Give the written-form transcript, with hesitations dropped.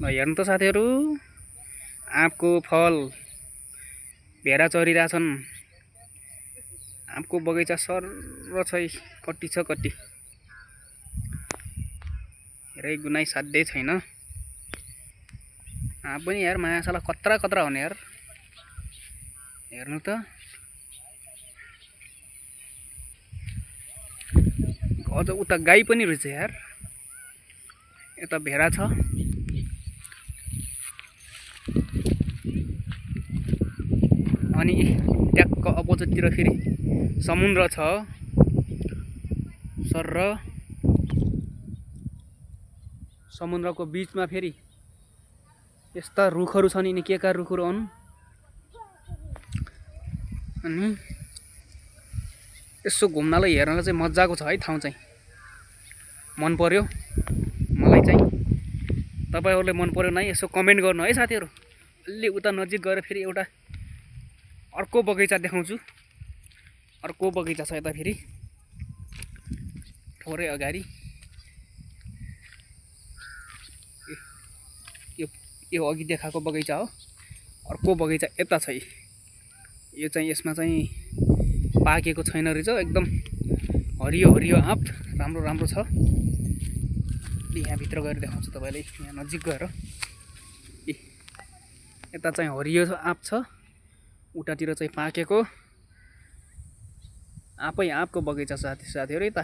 हेर्नु त साथीहरू, आँपको फल भेडा चरिरहेछन्। आँपको बगैँचा सर्र छ, कति छ कति, हेरै गुनाइ साध्यै छैन। आँप पनि यार मायाशाला कत्रा कत्रा हुने यार, हेर्नु त। अझ उता गाई पनि रहेछ यार, यता भेडा छ। अनि ट्याक्क अपोजिटतिर फेरि समुद्र छ सर्र। समुद्रको बीचमा फेरि यस्ता रुखहरू छन्। यिनी के का रुखहरू हुन्? अनि यसो घुम्नलाई हेर्नलाई चाहिँ मजाको छ है ठाउँ चाहिँ, मन पर्यो मलाई चाहिँ। तपाईहरुले मन पर्यो नै यसो कमेन्ट गर्नु है साथीहरु। अलि उता नजिक गएर फेरि एउटा अर्को बगैँचा देखाउँछु। अर्को बगैँचा छ यता फेरि थोरै अगाडि। यो अघि देखाएको बगैँचा हो। अर्को बगैँचा यता छ। यो चाहिँ यसमा चाहिँ पाकेको छैन रहेछ, एकदम हरियो हरियो आँप राम्रो राम्रो छ। यहाँ भित्र गएर देखाउँछु तपाईलाई, यहाँ नजिक गएर। यता चाहिँ हरियो आँप छ, उतातिर चाहिँ पाकेको आँपै आँपको बगैँचा साथीहरु यता।